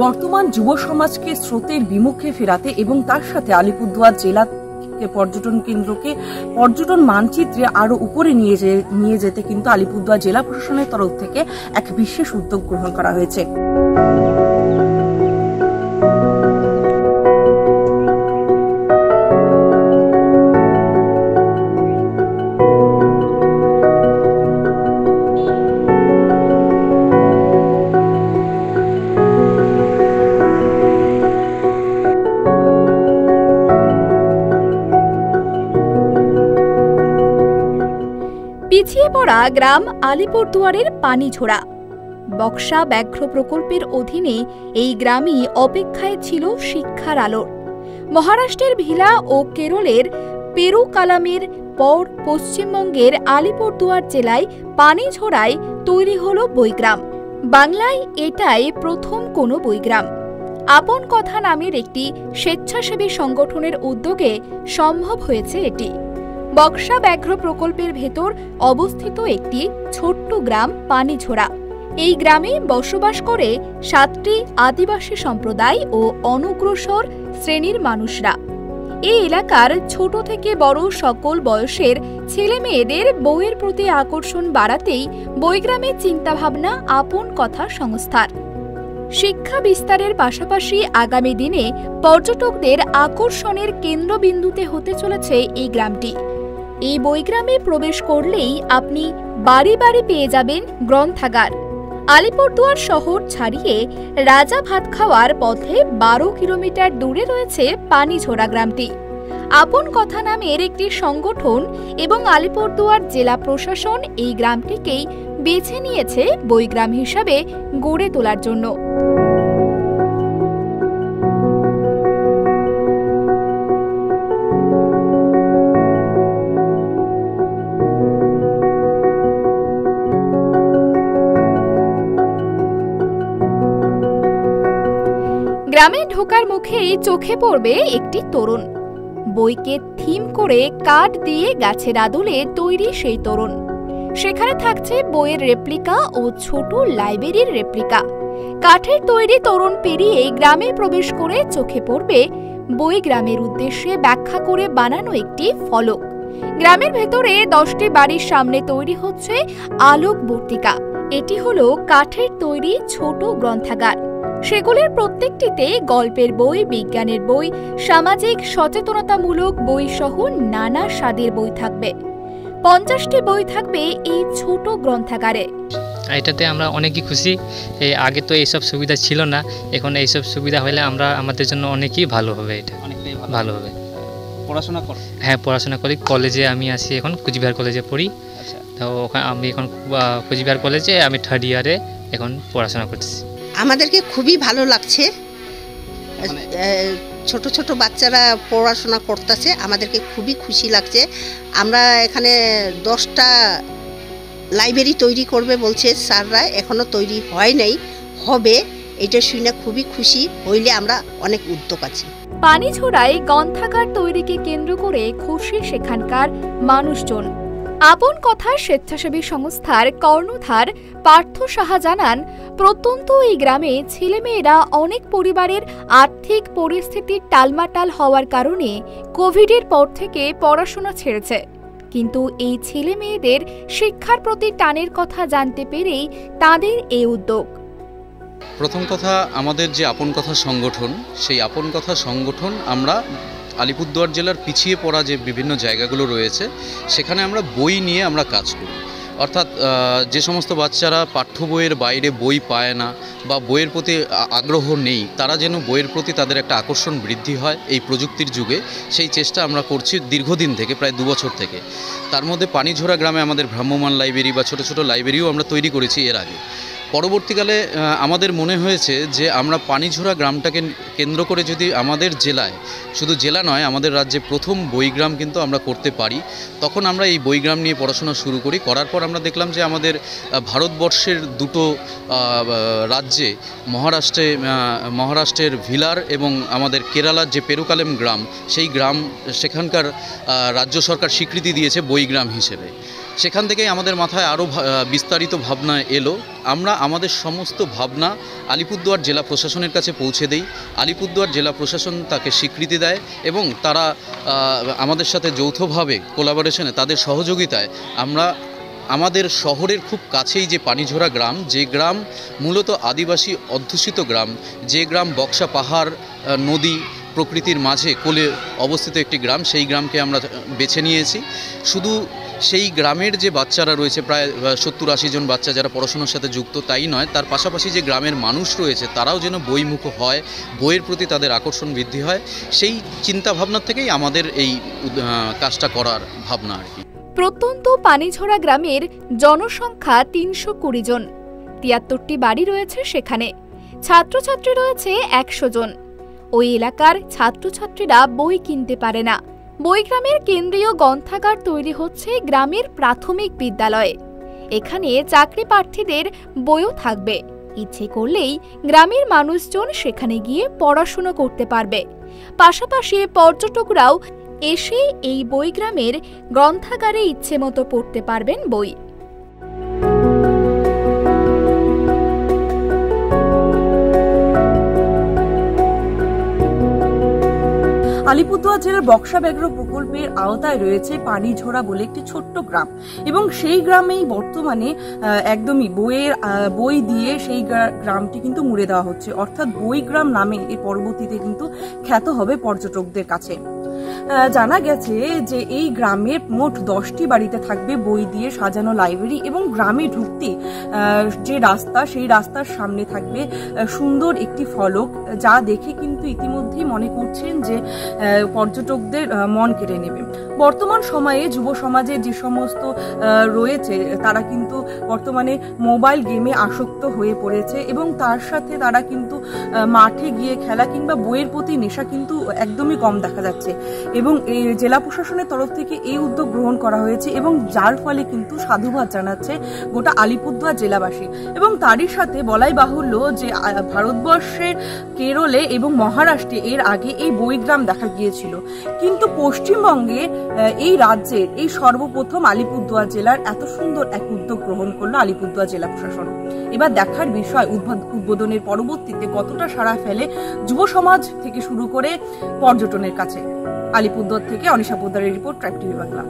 বর্তমান যুব সমাজকে স্রোতের বিমুখে ফেরাতে এবং তার সাথে আলিপুরদুয়ার জেলা পর্যটন কেন্দ্রকে পর্যটন মানচিত্রে আরো উপরে নিয়ে যেতে কিন্তু আলিপুরদুয়ার জেলা প্রশাসনের তরফ থেকে এক বিশেষ উদ্যোগ গ্রহণ করা হয়েছে। পিছিয়ে পড়া গ্রাম আলিপুরদুয়ারের পানিঝোড়া বক্সা ব্যাঘ্র প্রকল্পের অধীনে এই গ্রামই অপেক্ষায় ছিল শিক্ষার আলোর। মহারাষ্ট্রের ভিলা ও কেরলের পেরুকালামের পর পশ্চিমবঙ্গের আলিপুরদুয়ার জেলায় পানিঝোড়ায় তৈরি হল বইগ্রাম। বাংলায় এটাই প্রথম কোনো বইগ্রাম। আপন কথা নামের একটি স্বেচ্ছাসেবী সংগঠনের উদ্যোগে সম্ভব হয়েছে এটি। বক্সা ব্যাঘ্র প্রকল্পের ভেতর অবস্থিত একটি ছোট্ট গ্রাম পানিঝোড়া। এই গ্রামে বসবাস করে 7টি আদিবাসী সম্প্রদায় ও অনগ্রসর শ্রেণীর মানুষরা। এই এলাকার ছোট থেকে বড় সকল বয়সের ছেলে মেয়েদের বইয়ের প্রতি আকর্ষণ বাড়াতেই বইগ্রামের চিন্তাভাবনা আপন কথা সংস্থার। শিক্ষা বিস্তারের পাশাপাশি আগামী দিনে পর্যটকদের আকর্ষণের কেন্দ্রবিন্দুতে হতে চলেছে এই গ্রামটি। এই বইগ্রামে প্রবেশ করলেই আপনি বাড়ি বাড়ি পেয়ে যাবেন গ্রন্থাগার। আলিপুরদুয়ার শহর ছাড়িয়ে রাজা ভাত খাওয়ার পথে 12 কিলোমিটার দূরে রয়েছে পানিঝোড়া গ্রামটি। আপন কথা নামের একটি সংগঠন এবং আলিপুরদুয়ার জেলা প্রশাসন এই গ্রামটিকেই বেছে নিয়েছে বইগ্রাম হিসাবে গড়ে তোলার জন্য। গ্রামে ঢোকার মুখেই চোখে পড়বে একটি তোরণ। বইকে থিম করে কাঠ দিয়ে গাছের আদলে তৈরি সেই তোরণ। সেখানে থাকছে বইয়ের রেপ্লিকা ও ছোট লাইব্রেরির রেপ্লিকা। কাঠের তৈরি তোরণ পেরিয়ে গ্রামে প্রবেশ করে চোখে পড়বে বইগ্রামের উদ্দেশ্যে ব্যাখ্যা করে বানানো একটি ফলক। গ্রামের ভেতরে 10টি বাড়ির সামনে তৈরি হচ্ছে আলোকবর্তিকা। এটি হলো কাঠের তৈরি ছোট গ্রন্থাগার। সেগুলির প্রত্যেকটিতে গল্পের বই, বিজ্ঞানের বই, সামাজিক সচেতনতামূলক বই সহ নানা স্বাদের বই থাকবে। 50টি বই থাকবে এই ছোট গ্রন্থাগারে। এটাতে আমরা অনেকই খুশি। আগে তো এইসব সুবিধা ছিল না, এখন এইসব সুবিধা হলে আমাদের জন্য অনেকই ভালো হবে। এটা অনেকটাই ভালো হবে। পড়াশোনা কর? হ্যাঁ, পড়াশোনা করি। কলেজে আমি আসি, এখন কুচবিহার কলেজে পড়ি। তো আমি এখন কুচবিহার কলেজে আমি 3rd ইয়ারে এখন পড়াশোনা করছি। আমাদেরকে খুবই ভালো লাগছে। ছোট ছোট বাচ্চারা পড়াশোনা করতেছে, আমাদেরকে খুবই খুশি লাগছে। আমরা এখানে 10টা লাইব্রেরি তৈরি করবে বলছে স্যাররা, এখনো তৈরি হয় নাই, হবে। এটা শুনে খুবই খুশি হইলে আমরা অনেক উদ্যোগ আছি। পানিঝোড়ায় গ্রন্থাগার তৈরিকে কেন্দ্র করে খুশি সেখানকার মানুষজন। আপন কথা স্বেচ্ছাসেবী সংস্থার কর্ণধার পার্থ সাহা জানান, প্রত্যন্ত এই গ্রামে ছেলেমেয়েরা অনেক পরিবারের আর্থিক পরিস্থিতি টালমাটাল হওয়ার কারণে কোভিডের পর থেকে পড়াশোনা ছেড়েছে। কিন্তু এই ছেলে মেয়েদের শিক্ষার প্রতি টানের কথা জানতে পেরেই তাদের এই উদ্যোগ। প্রথম কথা, আমাদের যে আপন কথা সংগঠন, সেই আপন কথা সংগঠন আমরা আলিপুরদুয়ার জেলার পিছিয়ে পড়া যে বিভিন্ন জায়গাগুলো রয়েছে সেখানে আমরা বই নিয়ে আমরা কাজ করি। অর্থাৎ যে সমস্ত বাচ্চারা পাঠ্য বইয়ের বাইরে বই পায় না বা বইয়ের প্রতি আগ্রহ নেই, তারা যেন বইয়ের প্রতি তাদের একটা আকর্ষণ বৃদ্ধি হয় এই প্রযুক্তির যুগে, সেই চেষ্টা আমরা করছি দীর্ঘদিন থেকে, প্রায় 2 বছর থেকে। তার মধ্যে পানিঝোড়া গ্রামে আমাদের ভ্রাম্যমাণ লাইব্রেরি বা ছোট ছোট লাইব্রেরিও আমরা তৈরি করেছি এর আগে। পরবর্তীকালে আমাদের মনে হয়েছে যে আমরা পানিঝোড়া গ্রামটাকে কেন্দ্র করে যদি আমাদের জেলায়, শুধু জেলা নয় আমাদের রাজ্যে প্রথম বইগ্রাম কিন্তু আমরা করতে পারি, তখন আমরা এই বইগ্রাম নিয়ে পড়াশোনা শুরু করি। করার পর আমরা দেখলাম যে আমাদের ভারতবর্ষের 2টো রাজ্যে, মহারাষ্ট্রের ভিলার এবং আমাদের কেরালার যে পেরুকালেম গ্রাম, সেই গ্রাম সেখানকার রাজ্য সরকার স্বীকৃতি দিয়েছে বইগ্রাম হিসেবে। সেখান থেকেই আমাদের মাথায় আরও বিস্তারিত ভাবনা এলো। আমরা আমাদের সমস্ত ভাবনা আলিপুরদুয়ার জেলা প্রশাসনের কাছে পৌঁছে দেই। আলিপুরদুয়ার জেলা প্রশাসন তাকে স্বীকৃতি দেয় এবং তারা আমাদের সাথে যৌথভাবে কোলাবোরেশনে, তাদের সহযোগিতায় আমরা আমাদের শহরের খুব কাছেই যে পানিঝরা গ্রাম, যে গ্রাম মূলত আদিবাসী অধ্যুষিত গ্রাম, যে গ্রাম বক্সা পাহাড়, নদী, প্রকৃতির মাঝে কোলে অবস্থিত একটি গ্রাম, সেই গ্রামকে আমরা বেছে নিয়েছি। শুধু সেই গ্রামের যে বাচ্চারা রয়েছে, প্রায় 70-80 জন বাচ্চা যারা পড়াশোনার সাথে যুক্ত, তাই নয়, তার পাশাপাশি যে গ্রামের মানুষ রয়েছে তারাও যেন বইমুখ হয়, বইয়ের প্রতি তাদের আকর্ষণ বৃদ্ধি হয়, সেই চিন্তাভাবনা থেকেই আমাদের এই কাজটা করার ভাবনা আর কি। প্রত্যন্ত পানিঝরা গ্রামের জনসংখ্যা 320 জন, 73টি বাড়ি রয়েছে সেখানে। ছাত্রছাত্রী রয়েছে 100 জন। ওই এলাকার ছাত্রছাত্রীরা বই কিনতে পারে না। বইগ্রামের কেন্দ্রীয় গ্রন্থাগার তৈরি হচ্ছে গ্রামের প্রাথমিক বিদ্যালয়ে। এখানে চাকরি প্রার্থীদের বইও থাকবে। ইচ্ছে করলেই গ্রামের মানুষজন সেখানে গিয়ে পড়াশোনা করতে পারবে। পাশাপাশি পর্যটকরাও এসে এই বইগ্রামের গ্রন্থাগারে ইচ্ছে মতো পড়তে পারবেন বই। আলিপুরদুয়ার জেলার বক্সা ব্যাঘ্র প্রকল্পের আওতায় রয়েছে পানিঝরা বলে একটি ছোট্ট গ্রাম, এবং সেই গ্রামেই বর্তমানে একদমই বই দিয়ে সেই গ্রামটি কিন্তু মুড়ে দেওয়া হচ্ছে, অর্থাৎ বইগ্রাম নামে এর পরবর্তীতে কিন্তু খ্যাত হবে পর্যটকদের কাছে। জানা গেছে যে এই গ্রামের মোট 10টি বাড়িতে থাকবে বই দিয়ে সাজানো লাইব্রেরি, এবং গ্রামে ঢুকতে যে রাস্তা, সেই রাস্তার সামনে থাকবে সুন্দর একটি ফলক, যা দেখে কিন্তু ইতিমধ্যেই মনে করছেন যে পর্যটকদের মন কেড়ে নেবে। বর্তমান সময়ে যুব সমাজে যে সমস্ত রয়েছে তারা কিন্তু বর্তমানে মোবাইল গেমে আসক্ত হয়ে পড়েছে, এবং তার সাথে তারা কিন্তু মাঠে গিয়ে খেলা কিংবা বইয়ের প্রতি নেশা কিন্তু একদমই কম দেখা যাচ্ছে, এবং জেলা প্রশাসনের তরফ থেকে এই উদ্যোগ গ্রহণ করা হয়েছে, এবং যার ফলে কিন্তু সাধুবাদ জানাচ্ছে গোটা আলিপুরদুয়ার জেলাবাসী। এবং তারই সাথে বলাই বাহুল্য যে ভারতবর্ষের কেরলে এবং মহারাষ্ট্রে এর আগে এই বইগ্রাম দেখা গিয়েছিল, কিন্তু পশ্চিমবঙ্গে এই রাজ্যের এই সর্বপ্রথম আলিপুরদুয়ার জেলার এত সুন্দর এক উদ্যোগ গ্রহণ করলো আলিপুরদুয়ার জেলা প্রশাসন। এবার দেখার বিষয় উদ্বোধনের পরবর্তীতে কতটা সাড়া ফেলে যুব সমাজ থেকে শুরু করে পর্যটনের কাছে। আলিপুরদুয়ার থেকে অনিশা পোদ্দারের রিপোর্ট, ট্রাইব টিভি বাংলা।